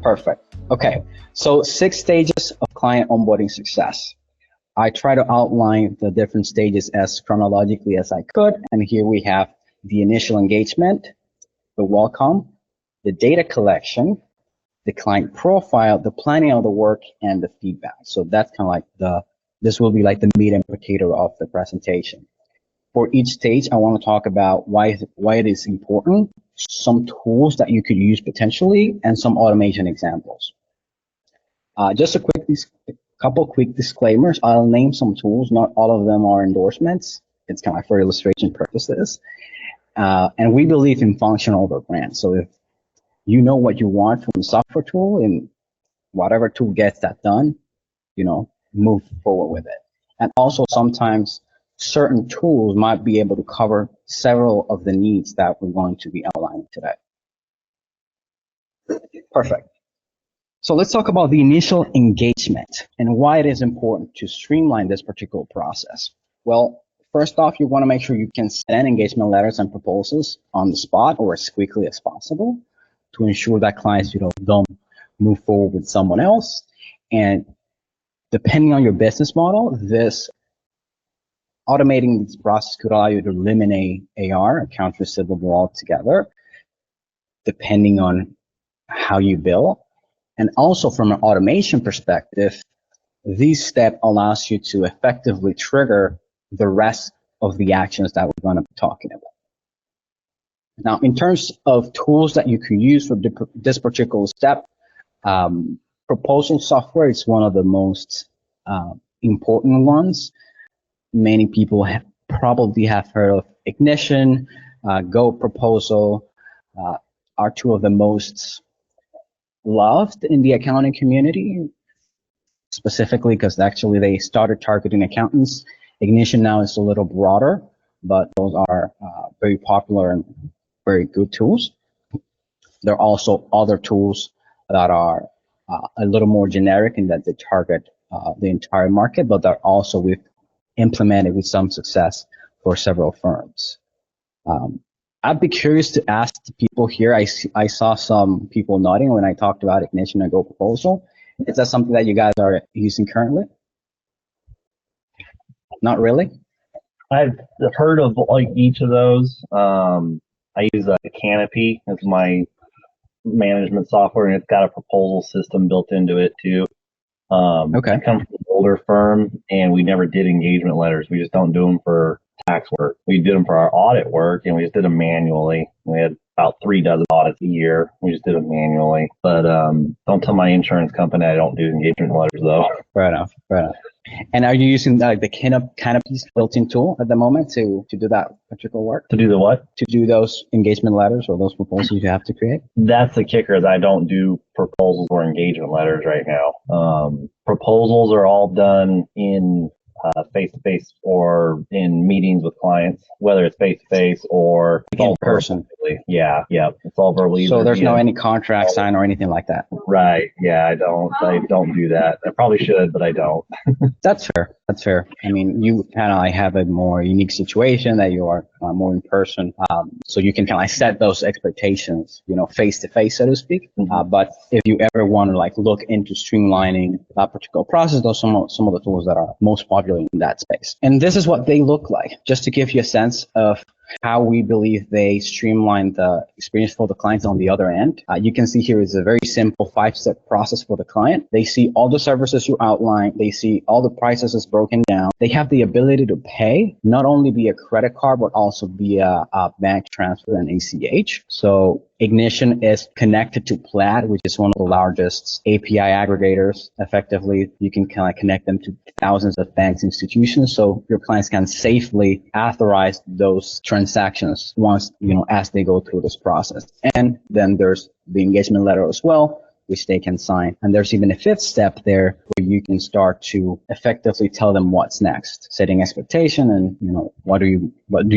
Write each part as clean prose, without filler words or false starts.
Perfect. Okay, so 6 stages of client onboarding success. I try to outline the different stages as chronologically as I could, and here we have the initial engagement, the welcome, the data collection, the client profile, the planning of the work, and the feedback. So that's kind of like this will be like the meat and potato of the presentation. For each stage, I want to talk about why it is important, some tools that you could use potentially, and some automation examples. Just a couple quick disclaimers. I'll name some tools. Not all of them are endorsements. It's kind of for illustration purposes. And we believe in function over brand. So if you know what you want from a software tool, and whatever tool gets that done, move forward with it. And also sometimes certain tools might be able to cover several of the needs that we're going to be outlining today. Perfect. So let's talk about the initial engagement and why it is important to streamline this particular process. Well, first off, you want to make sure you can send engagement letters and proposals on the spot or as quickly as possible to ensure that clients don't move forward with someone else. And depending on your business model, automating this process could allow you to eliminate AR, accounts receivable, altogether, depending on how you bill. And also from an automation perspective, this step allows you to effectively trigger the rest of the actions that we're going to be talking about. Now, in terms of tools that you can use for this particular step, proposal software is one of the most important ones. Many people probably have heard of Ignition, Go Proposal, are two of the most loved in the accounting community, specifically because actually they started targeting accountants. Ignition now is a little broader, but those are very popular and very good tools. There are also other tools that are a little more generic in that they target the entire market, but they're also implemented with some success for several firms. I'd be curious to ask the people here. I saw some people nodding when I talked about Ignition and Go Proposal. Is that something that you guys are using currently? Not really? I've heard of like each of those. I use Canopy as my management software, and it's got a proposal system built into it too. Okay. I come from an older firm, and we never did engagement letters. We just don't do them for tax work. We did them for our audit work, and we just did them manually. We had about 3 dozen audits a year. We just did them manually. But don't tell my insurance company I don't do engagement letters, though. Fair enough. Fair enough. And are you using the Canopy's built-in tool at the moment to do that particular work? To do the what? To do those engagement letters or those proposals you have to create? That's the kicker, is I don't do proposals or engagement letters right now. Proposals are all done in face-to-face or in meetings with clients, whether it's face-to-face or in person. Yeah, it's all verbally. So there's no any contract sign or anything like that. Right. Yeah, I don't do that. I probably should, but I don't. That's fair. That's fair. I mean, you kind of have a more unique situation that you are more in person, so you can kind of set those expectations, face to face, so to speak. Mm-hmm. But if you ever want to look into streamlining that particular process, those are some of the tools that are most popular in that space. And this is what they look like, just to give you a sense of how we believe they streamline the experience for the clients on the other end. You can see here is a very simple 5-step process for the client. They see all the services you outline. They see all the prices is broken down. They have the ability to pay, not only via credit card, but also via bank transfer and ACH. So Ignition is connected to Plaid, which is one of the largest API aggregators. Effectively, you can kind of connect them to thousands of banks institutions, so your clients can safely authorize those transactions once, as they go through this process. And then there's the engagement letter as well, which they can sign. And there's even a 5th step there where you can start to effectively tell them what's next, setting expectation and, what do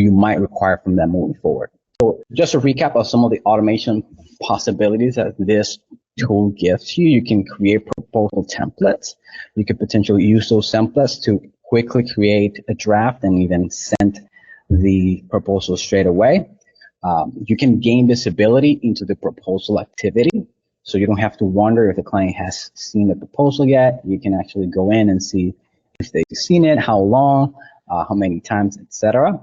you might require from them moving forward. So just a recap of some of the automation possibilities that this tool gives you. You can create proposal templates. You could potentially use those templates to quickly create a draft and even send the proposal straight away. You can gain visibility into the proposal activity. So you don't have to wonder if the client has seen the proposal yet. You can actually go in and see if they've seen it, how long, how many times, etc.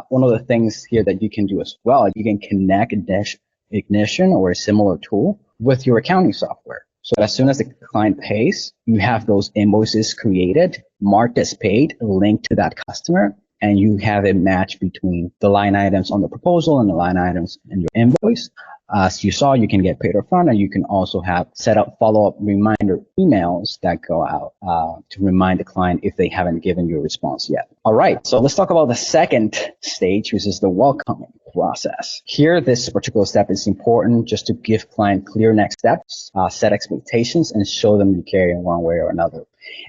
One of the things here that you can do as well, you can connect Ignition or a similar tool with your accounting software. So as soon as the client pays, you have those invoices created, marked as paid, linked to that customer, and you have a match between the line items on the proposal and the line items in your invoice. As you saw, you can get paid upfront, and you can also have set up follow-up reminder emails that go out to remind the client if they haven't given you a response yet. All right, so let's talk about the second stage, which is the welcoming process. Here, this particular step is important just to give client clear next steps, set expectations, and show them you care in one way or another.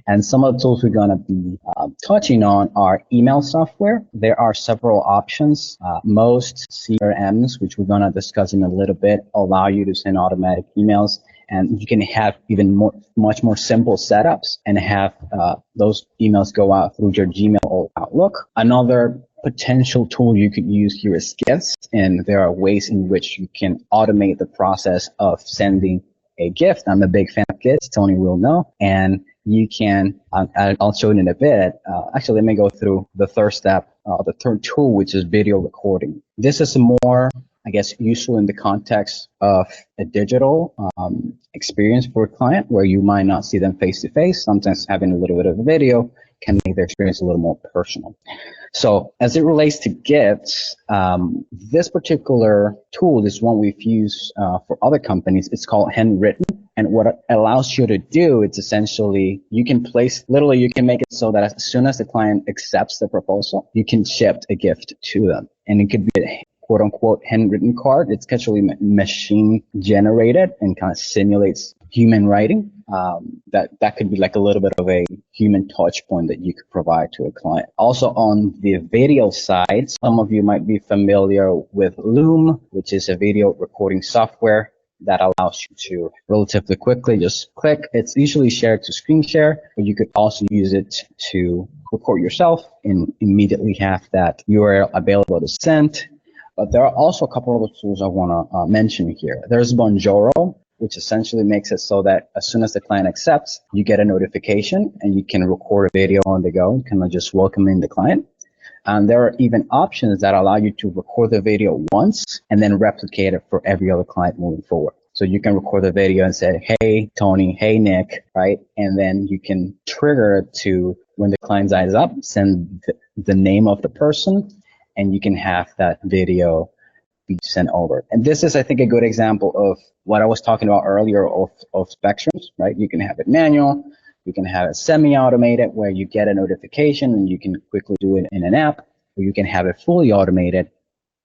And some of the tools we're going to be touching on are email software. There are several options. Most CRMs, which we're going to discuss in a little bit, allow you to send automatic emails, and you can have even much more simple setups and have those emails go out through your Gmail or Outlook. Another potential tool you could use here is gifts, and there are ways in which you can automate the process of sending a gift. I'm a big fan of gifts. Tony will know. And you can, I'll show it in a bit. Actually, let me go through the third step, the third tool, which is video recording. This is more, I guess, useful in the context of a digital experience for a client where you might not see them face to face. Sometimes having a little bit of a video can make their experience a little more personal. So as it relates to gifts, this particular tool is one we've used for other companies. It's called Handwritten. And what it allows you to do, it's essentially, you can make it so that as soon as the client accepts the proposal, you can ship a gift to them. And it could be a quote unquote handwritten card. It's actually machine generated and kind of simulates human writing. That could be like a little bit of a human touch point that you could provide to a client. Also on the video side, some of you might be familiar with Loom, which is a video recording software that allows you to relatively quickly just click. It's usually shared to screen share, but you could also use it to record yourself and immediately have that URL available to send. But there are also a couple of other tools I want to mention here. There's Bonjoro, which essentially makes it so that as soon as the client accepts, you get a notification and you can record a video on the go, kind of just welcoming the client. And there are even options that allow you to record the video once and then replicate it for every other client moving forward. So you can record the video and say, hey, Tony, hey, Nick, right? And then you can trigger it to when the client's eyes up, send the name of the person, and you can have that video be sent over. And this is, I think, a good example of what I was talking about earlier of spectrums, right? You can have it manual. You can have it semi-automated where you get a notification and you can quickly do it in an app, or you can have it fully automated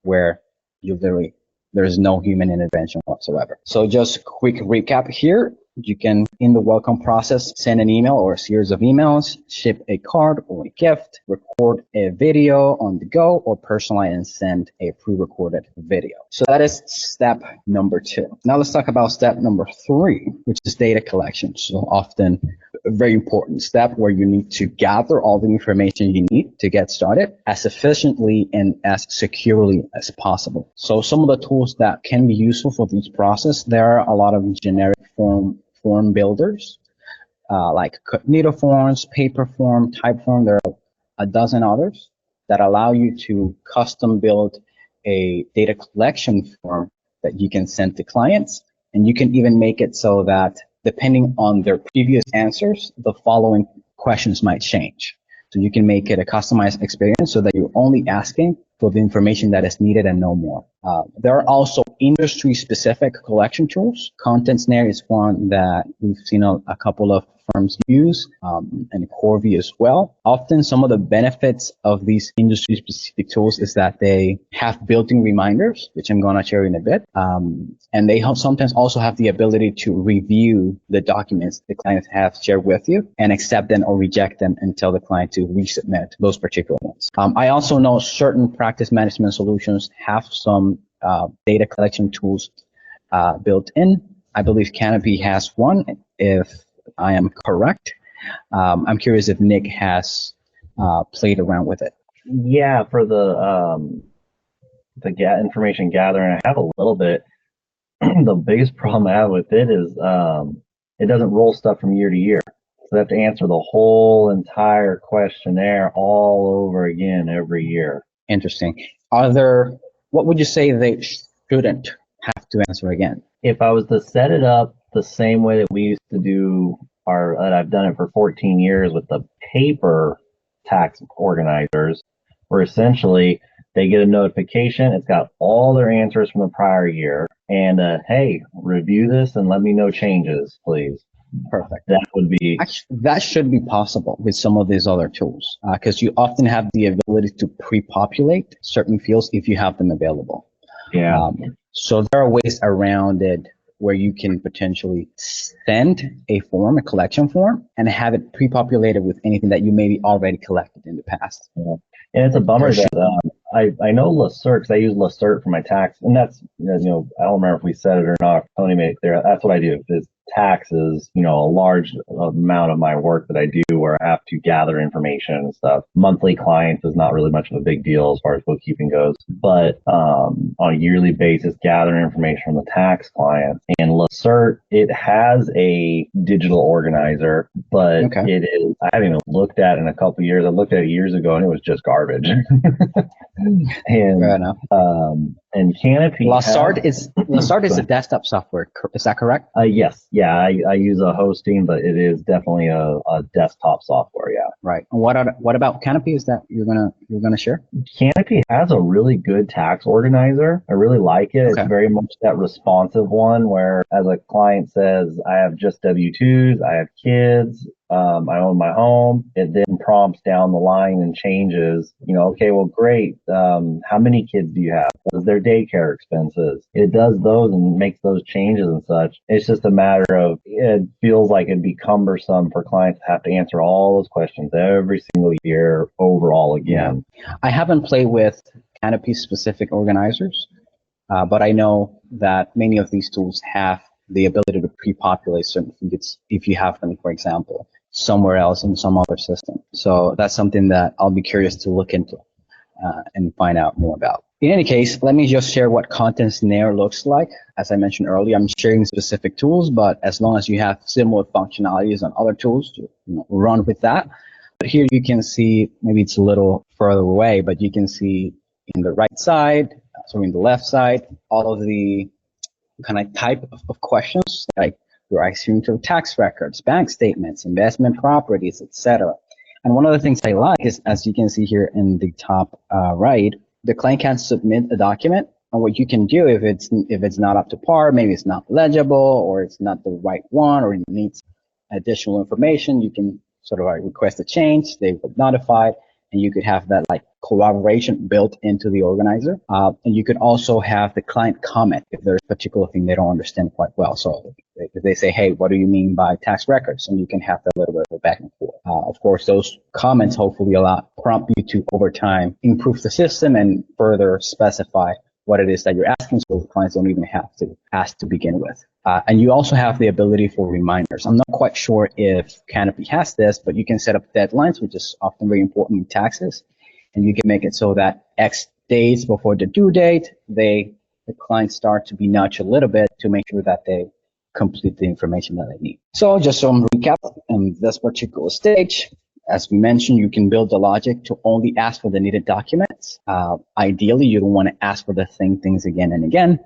where there's no human intervention whatsoever. So just quick recap here. You can, in the welcome process, send an email or a series of emails, ship a card or a gift, record a video on the go, or personalize and send a pre-recorded video. So that is step number 2. Now let's talk about step number 3, which is data collection. So often a very important step where you need to gather all the information you need to get started as efficiently and as securely as possible. So some of the tools that can be useful for this process, there are a lot of generic form builders, like Cognito forms, paper form, type form. There are a dozen others that allow you to custom build a data collection form that you can send to clients. And you can even make it so that depending on their previous answers, the following questions might change. So you can make it a customized experience so that you're only asking for the information that is needed and no more. There are also industry-specific collection tools. Content Snare is one that we've seen a couple of firms use, and Corby as well. Often some of the benefits of these industry-specific tools is that they have built-in reminders, which I'm going to share in a bit. And they sometimes also have the ability to review the documents the clients have shared with you and accept them or reject them and tell the client to resubmit those particular ones. I also know certain practice management solutions have some data collection tools built in. I believe Canopy has one, if I am correct. I'm curious if Nick has played around with it. Yeah, for the information gathering, I have a little bit. The biggest problem I have with it is it doesn't roll stuff from year to year. So they have to answer the whole entire questionnaire all over again every year. Interesting. What would you say they shouldn't have to answer again? If I was to set it up the same way that we used to do that I've done it for 14 years with the paper tax organizers, where essentially they get a notification. It's got all their answers from the prior year. And hey, review this and let me know changes, please. Perfect. That would be. Actually, that should be possible with some of these other tools, because you often have the ability to pre-populate certain fields if you have them available. Yeah. So there are ways around it where you can potentially send a form, a collection form, and have it pre-populated with anything that you maybe already collected in the past. Yeah. And it's a bummer that I know Lacert, because I use Lacert for my tax, and that's, I don't remember if we said it or not. Tony made it clear. That's what I do. Is taxes, a large amount of my work that I do where I have to gather information and stuff. Monthly clients is not really much of a big deal as far as bookkeeping goes, but on a yearly basis, gathering information from the tax clients. And Lacert, it has a digital organizer, but It is, I haven't even looked at it in a couple of years. I looked at it years ago and it was just garbage. And Canopy. Lacert is a desktop software. Is that correct? Yes. Yeah. I use a hosting, but it is definitely a desktop software. Yeah. Right. And what about Canopy? Is that you're gonna share? Canopy has a really good tax organizer. I really like it. Okay. It's very much that responsive one where, as a client says, I have just W-2s, I have kids, I own my home. It then prompts down the line and changes, okay, well, great. How many kids do you have? What is their daycare expenses? It does those and makes those changes and such. It's just a matter of, it feels like it'd be cumbersome for clients to have to answer all those questions every single year overall again. Yeah. I haven't played with Canopy specific organizers, but I know that many of these tools have the ability to pre-populate certain fields if you have them, for example, somewhere else in some other system. So that's something that I'll be curious to look into and find out more about. In any case, let me just share what Content Snare looks like. As I mentioned earlier, I'm sharing specific tools, but as long as you have similar functionalities on other tools, run with that. But here you can see, maybe it's a little further away, but you can see in the right side, so in the left side, all of the kind of type of questions, like you're asking to tax records, bank statements, investment properties, etc. And one of the things I like is, as you can see here in the top right, the client can submit a document, and what you can do if it's not up to par, maybe it's not legible, or it's not the right one, or it needs additional information, you can sort of request a change. They would notify, and you could have that like collaboration built into the organizer. And you could also have the client comment if there's a particular thing they don't understand quite well. So if they say, hey, what do you mean by tax records? And you can have that little bit of a back and forth. Of course, those comments hopefully prompt you to, over time, improve the system and further specify what it is that you're asking, so clients don't even have to ask to begin with. And you also have the ability for reminders. I'm not quite sure if Canopy has this, but you can set up deadlines, which is often very important in taxes. And you can make it so that X days before the due date, the clients start to be nudged a little bit to make sure that they complete the information that they need. So just some recap in this particular stage. As we mentioned, you can build the logic to only ask for the needed documents. Ideally, you don't want to ask for the same things again and again.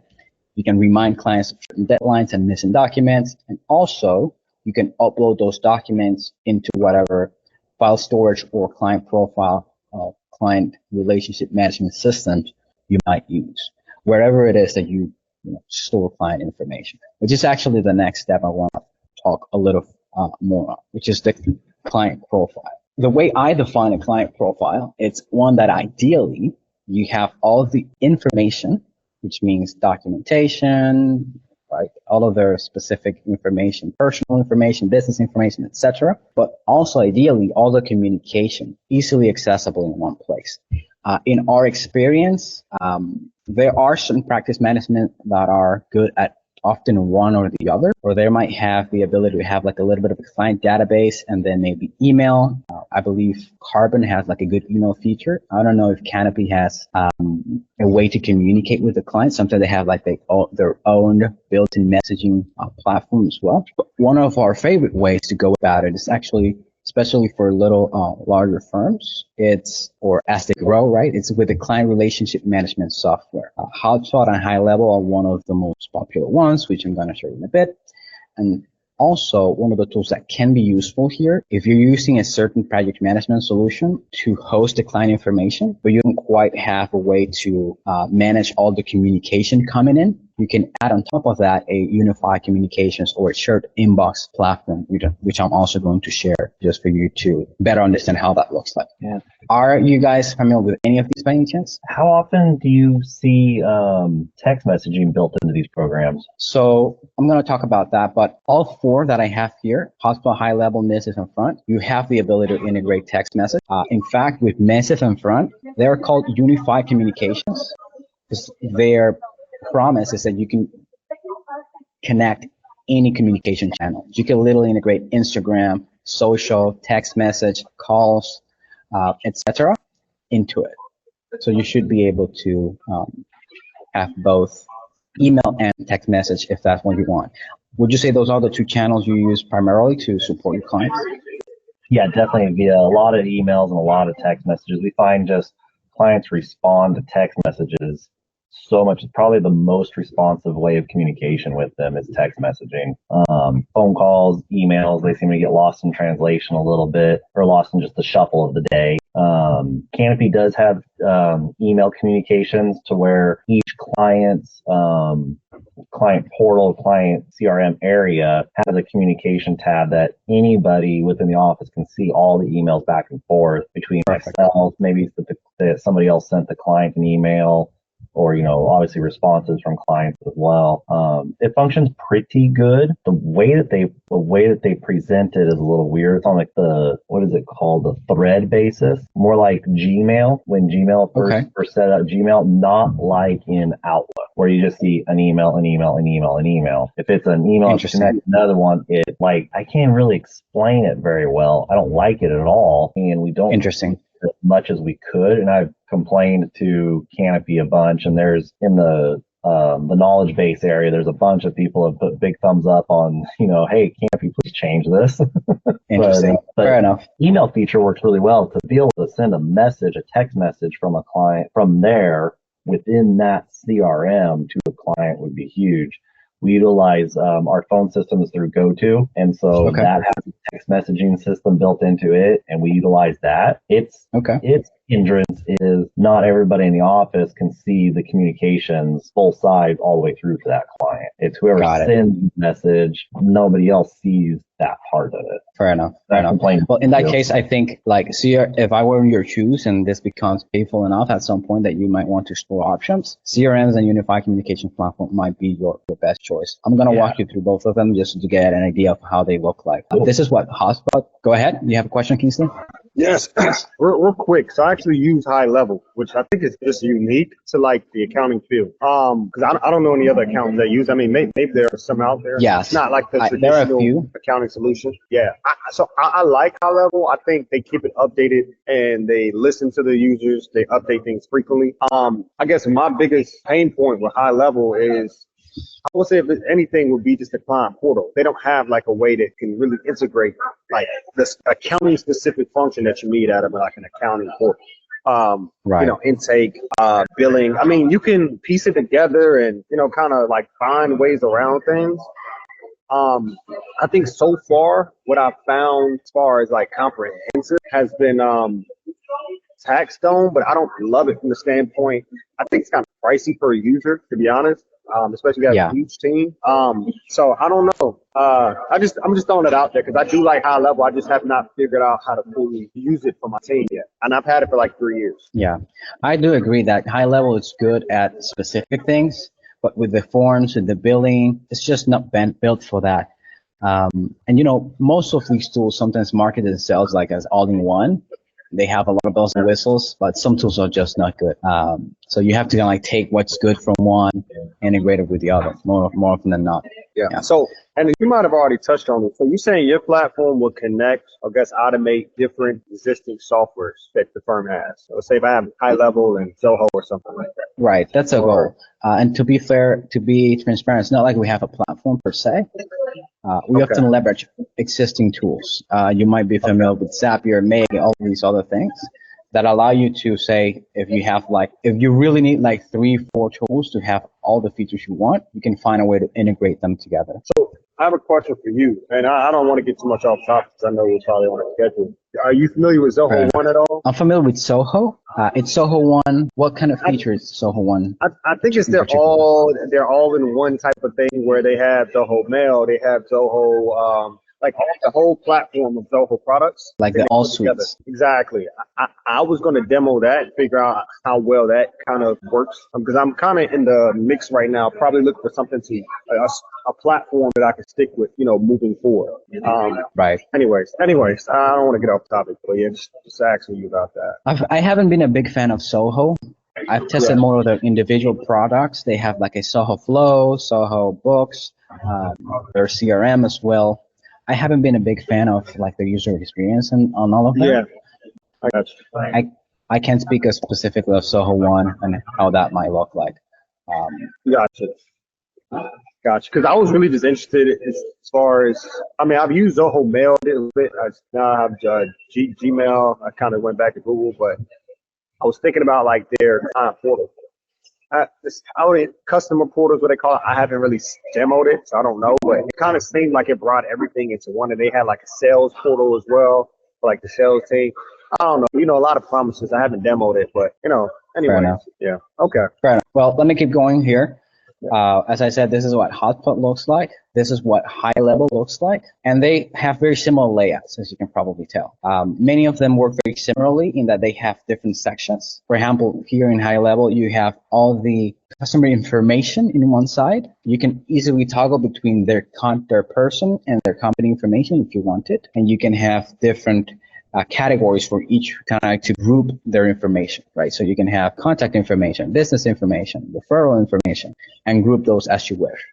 You can remind clients of certain deadlines and missing documents. And also, you can upload those documents into whatever file storage or client profile, client relationship management systems you might use, wherever it is that you store client information, which is actually the next step I want to talk a little more on, which is the client profile. The way I define a client profile, it's one that ideally you have all the information, which means documentation, right? All of their specific information, personal information, business information, etc. But also ideally all the communication easily accessible in one place. In our experience, there are certain practice management that are good at often one or the other, or they might have the ability to have like a little bit of a client database and then maybe email. I believe Carbon has like a good email feature. I don't know if Canopy has a a way to communicate with the client. Sometimes they have like their own built-in messaging platform as well. But one of our favorite ways to go about it is actually, especially for little larger firms, or as they grow, right? It's with the client relationship management software. HubSpot and High Level are one of the most popular ones, which I'm going to show you in a bit. And also, one of the tools that can be useful here, if you're using a certain project management solution to host the client information, but you don't quite have a way to manage all the communication coming in, you can add on top of that a unified communications or a shared inbox platform, which I'm also going to share just for you to better understand how that looks like. Yeah. Are you guys familiar with any of these by any chance? How often do you see text messaging built into these programs? So I'm going to talk about that, but all four that I have here, HubSpot, High Level, Missive, and Front, you have the ability to integrate text message. In fact, with Missive and Front, they're called unified communications. Their promise is that you can connect any communication channel. You can literally integrate Instagram, social, text message, calls, etc. into it. So you should be able to have both email and text message if that's what you want. Would you say those are the two channels you use primarily to support your clients? Yeah, definitely via a lot of emails and a lot of text messages. We find just clients respond to text messages so much. It's probably the most responsive way of communication with them is text messaging. Phone calls, emails, they seem to get lost in translation a little bit, or lost in just the shuffle of the day. Canopy does have email communications to where each client's client portal, client CRM area has a communication tab that anybody within the office can see all the emails back and forth between myself, maybe somebody else sent the client an email, or, obviously responses from clients as well. It functions pretty good. The way that they present it is a little weird. It's on like what is it called? The thread basis, more like Gmail. When Gmail first set up Gmail, not like in Outlook, where you just see an email, an email, an email, an email. If it's an email to connect another one, I can't really explain it very well. I don't like it at all, and we don't. Interesting. As much as we could, and I've complained to Canopy a bunch, and there's in the knowledge base area, there's a bunch of people have put big thumbs up on, hey, Canopy, please change this. Interesting. but Fair enough. Email feature works really well to be able to send a text message from a client from there within that CRM to a client would be huge. We utilize our phone system is through GoTo, and so that has a text messaging system built into it, and we utilize that. Its hindrance is not everybody in the office can see the communications full size all the way through to that client. It's whoever sends the message, nobody else sees that part of it. Fair enough. Well, in that case, I think if I were in your shoes and this becomes painful enough at some point that you might want to explore options, CRMs and unified communication platform might be your best choice. I'm going to walk you through both of them just to get an idea of how they look like. Cool. This is what HubSpot. Go ahead. You have a question, Kingsley? Yes, real quick. So I actually use High Level, which I think is just unique to like the accounting field. Because I don't know any other accountants that use. I mean, maybe there are some out there. Yes. Not like the traditional accounting solution. Yeah. So I like High Level. I think they keep it updated and they listen to the users. They update things frequently. I guess my biggest pain point with High Level is, I would say if anything would be just a client portal. They don't have like a way that can really integrate like this accounting specific function that you need out of like an accounting portal. Intake, billing. I mean, you can piece it together and, kind of like find ways around things. I think so far what I've found as far as like comprehensive has been Taxstone, but I don't love it from the standpoint. I think it's kind of pricey for a user, to be honest. Especially if you have a huge team. So I don't know. I'm just throwing it out there because I do like High Level. I just have not figured out how to fully use it for my team yet. And I've had it for like 3 years. Yeah, I do agree that High Level is good at specific things, but with the forms and the billing, it's just not built for that. And most of these tools sometimes market themselves like as all-in-one. They have a lot of bells and whistles, but some tools are just not good. So you have to take what's good from one, integrate it with the other, more often than not. Yeah. So, and you might have already touched on it. So you're saying your platform will connect, I guess, automate different existing softwares that the firm has. So say if I have High Level and Zoho or something like that. Right, that's a goal. And to be fair, to be transparent, it's not like we have a platform per se. We often leverage existing tools. You might be familiar with Zapier, Make, all these other things that allow you to say, if you really need like 3-4 tools to have all the features you want, you can find a way to integrate them together. So I have a question for you, and I don't want to get too much off topic because I know we're probably on a schedule. Are you familiar with Zoho One at all? I'm familiar with Zoho. It's Zoho One. What kind of features is Zoho One? I think it's they're all in one type of thing where they have Zoho Mail, they have Zoho like the whole platform of Zoho products. Like the all suites. Exactly. I was going to demo that and figure out how well that kind of works because I'm kind of in the mix right now. Probably look for something a platform that I can stick with, moving forward. Right. Anyways, I don't want to get off topic, but yeah, just asking you about that. I haven't been a big fan of Zoho. I've tested more of their individual products. They have like a Zoho Flow, Zoho Books, their CRM as well. I haven't been a big fan of like the user experience on all of them. Yeah, I got you. I can't speak specifically of Zoho One and how that might look like. Gotcha. Because I was really just interested as far as, I've used Zoho Mail a little bit. Now I have Gmail. I kind of went back to Google, but I was thinking about like their client portal. Customer portal is what they call it. I haven't really demoed it, so I don't know. But it kind of seemed like it brought everything into one. And they had like a sales portal as well for like the sales team. I don't know. A lot of promises. I haven't demoed it, but anyway. Yeah. Okay. Fair enough. Well, let me keep going here. As I said, this is what Hotspot looks like. This is what High Level looks like. And they have very similar layouts, as you can probably tell. Many of them work very similarly in that they have different sections. For example, here in High Level, you have all the customer information in one side. You can easily toggle between their person and their company information if you want it. And you can have different categories for each kind of to group their information, right? So you can have contact information, business information, referral information, and group those as you wish.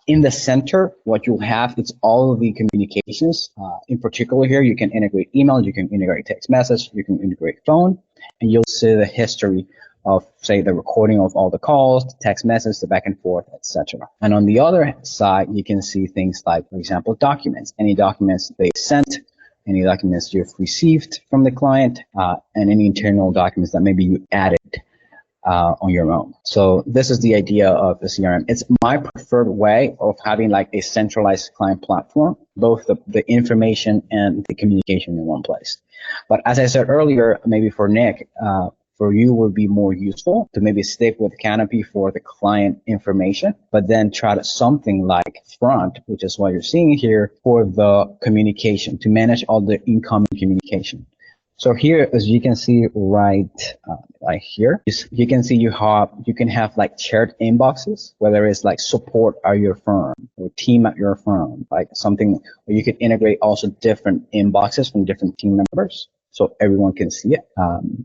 In the center, what you'll have is all of the communications. In particular here, you can integrate email, you can integrate text message, you can integrate phone, and you'll see the history of, say, the recording of all the calls, the text messages, the back and forth, etc. And on the other side, you can see things like, for example, documents. Any documents they sent, any documents you've received from the client, and any internal documents that maybe you added on your own. So this is the idea of the CRM. It's my preferred way of having like a centralized client platform, both the information and the communication in one place. But as I said earlier, maybe for Nick, for you would be more useful to maybe stick with Canopy for the client information, but then try to something like Front, which is what you're seeing here, for the communication, to manage all the incoming communication. So here, as you can see right here, you can see you can have like shared inboxes, whether it's like support at your firm or team at your firm, like something where you could integrate also different inboxes from different team members, so everyone can see it.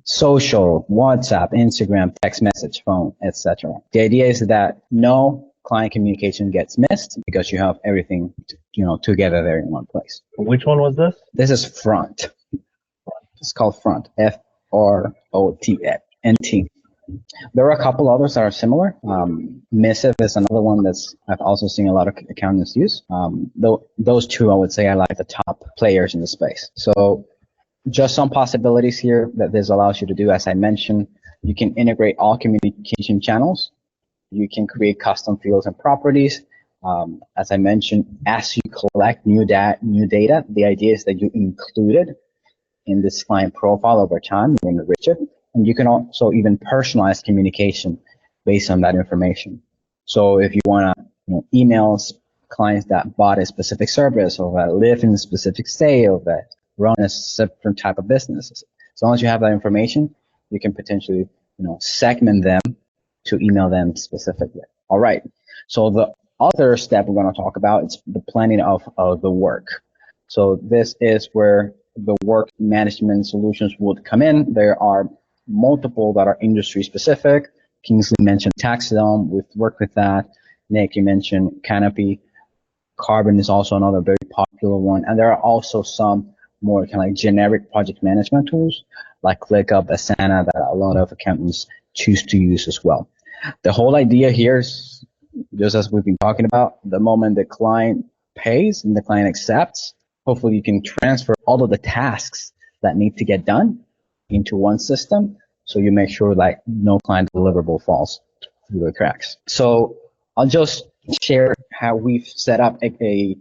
Social, WhatsApp, Instagram, text message, phone, etc. The idea is that no client communication gets missed because you have everything, together there in one place. Which one was this? This is Front. It's called Front, Front. There are a couple others that are similar. Missive is another one I've also seen a lot of accountants use. Those two, I would say, are like the top players in the space. So just some possibilities here that this allows you to do. As I mentioned, you can integrate all communication channels. You can create custom fields and properties. As I mentioned, as you collect new data, the idea is that you include it in this client profile over time, you enrich it, and you can also even personalize communication based on that information. So if you want to email clients that bought a specific service or that live in a specific state or that run a different type of businesses, as long as you have that information, you can potentially segment them to email them specifically. All right. So the other step we're going to talk about is the planning of the work. So this is where the work management solutions would come in. There are multiple that are industry specific. Kingsley mentioned Taxidom. We've worked with that. Nick, you mentioned Canopy. Carbon is also another very popular one. And there are also some more kind of like generic project management tools like ClickUp, Asana that a lot of accountants choose to use as well. The whole idea here is, just as we've been talking about, the moment the client pays and the client accepts, hopefully you can transfer all of the tasks that need to get done into one system, so you make sure that no client deliverable falls through the cracks. So I'll just share how we've set up a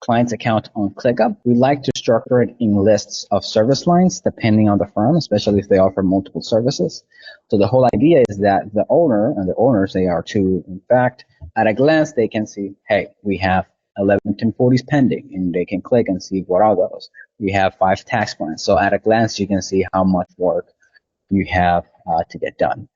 client's account on ClickUp. We like to structure it in lists of service lines depending on the firm, especially if they offer multiple services. So the whole idea is that the owner, and the owners, they are too, in fact, at a glance, they can see, hey, we have 11 1040s pending, and they can click and see what are those. We have 5 tax plans. So at a glance, you can see how much work you have to get done.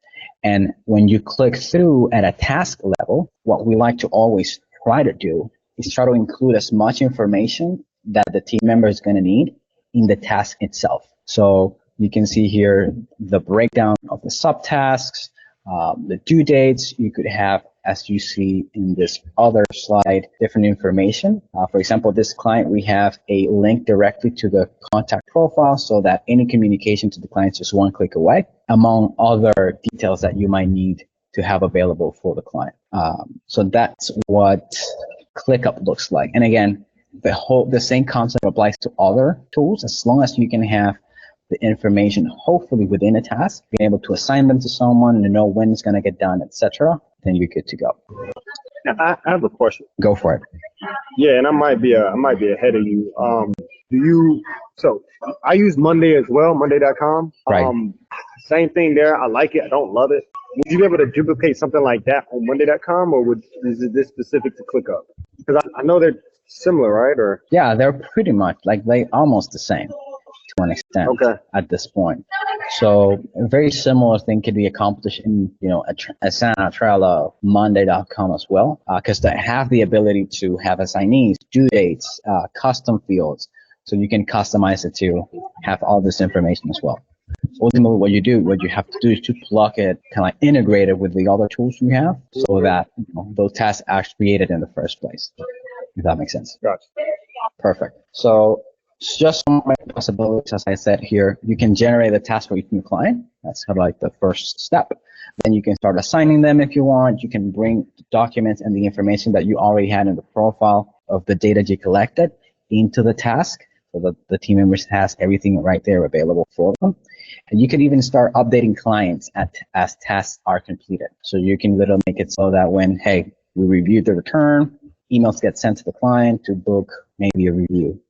And when you click through at a task level, what we like to always try to do is try to include as much information that the team member is going to need in the task itself. So you can see here the breakdown of the subtasks, the due dates. You could have, as you see in this other slide, different information. For example, this client, we have a link directly to the contact profile so that any communication to the client is just one click away, among other details that you might need to have available for the client. So that's what ClickUp looks like. And again, the same concept applies to other tools. As long as you can have the information, hopefully within a task, being able to assign them to someone and know when it's going to get done, etc., then you're good to go. I have a question. Go for it. Yeah, and I might be ahead of you. So I use Monday as well, Monday.com. Right. Same thing there. I like it. I don't love it. Would you be able to duplicate something like that on Monday.com, or is it this specific to ClickUp? Because I know they're similar, right? Or yeah, they're pretty much like they almost the same to an extent. Okay. At this point. So a very similar thing could be accomplished in Asana, Trello, Monday.com as well, because they have the ability to have assignees, due dates, custom fields, so you can customize it to have all this information as well. Ultimately, what you have to do is to plug it, kind of like integrate it with the other tools you have, so that those tasks are created in the first place. If that makes sense. Gotcha. Perfect. So just some possibilities, as I said here, you can generate a task for each new client. That's kind of like the first step. Then you can start assigning them if you want. You can bring the documents and the information that you already had in the profile of the data you collected into the task, so that the team members has everything right there available for them. And you can even start updating clients as tasks are completed. So you can literally make it so that when, hey, we reviewed the return, emails get sent to the client to book maybe a review.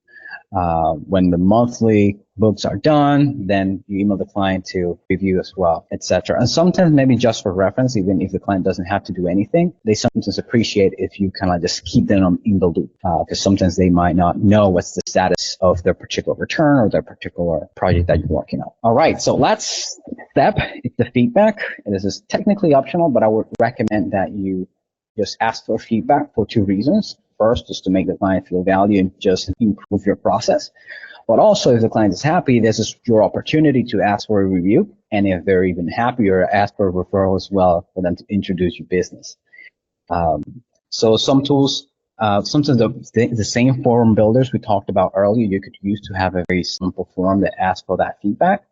When the monthly books are done, then you email the client to review as well, etc. And sometimes, maybe just for reference, even if the client doesn't have to do anything, they sometimes appreciate if you kind of just keep them in the loop, because sometimes they might not know what's the status of their particular return or their particular project that you're working on. All right, so last step is the feedback. This is technically optional, but I would recommend that you just ask for feedback for 2 reasons. First, just to make the client feel valued and just improve your process. But also, if the client is happy, this is your opportunity to ask for a review. And if they're even happier, ask for a referral as well for them to introduce your business. So some tools, sometimes the same form builders we talked about earlier, you could use to have a very simple form that asks for that feedback.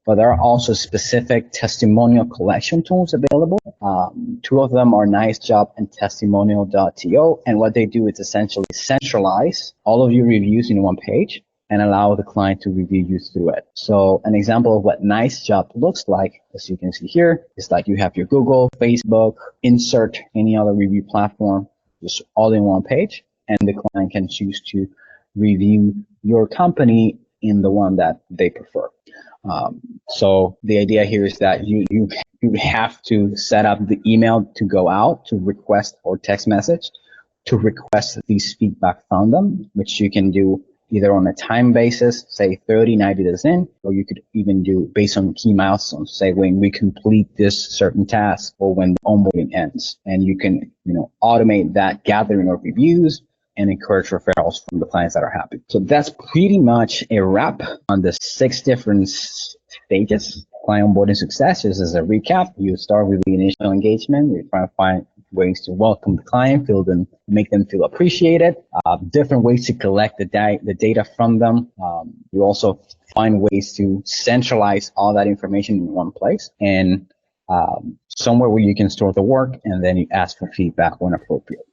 But there are also specific testimonial collection tools available. 2 of them are NiceJob and Testimonial.to. And what they do is essentially centralize all of your reviews in one page and allow the client to review you through it. So an example of what NiceJob looks like, as you can see here, is like you have your Google, Facebook, insert any other review platform, just all in one page. And the client can choose to review your company in the one that they prefer. So the idea here is that you have to set up the email to go out to request, or text message to request these feedback from them, which you can do either on a time basis, say 30, 90 days in, or you could even do based on key milestones, say when we complete this certain task or when the onboarding ends. And you can, automate that gathering of reviews and encourage referrals from the clients that are happy. So that's pretty much a wrap on the 6 different stages. Client onboarding success, just as a recap, you start with the initial engagement. You try to ways to welcome the client, make them feel appreciated, different ways to collect the data from them. You also find ways to centralize all that information in one place and somewhere where you can store the work, and then you ask for feedback when appropriate.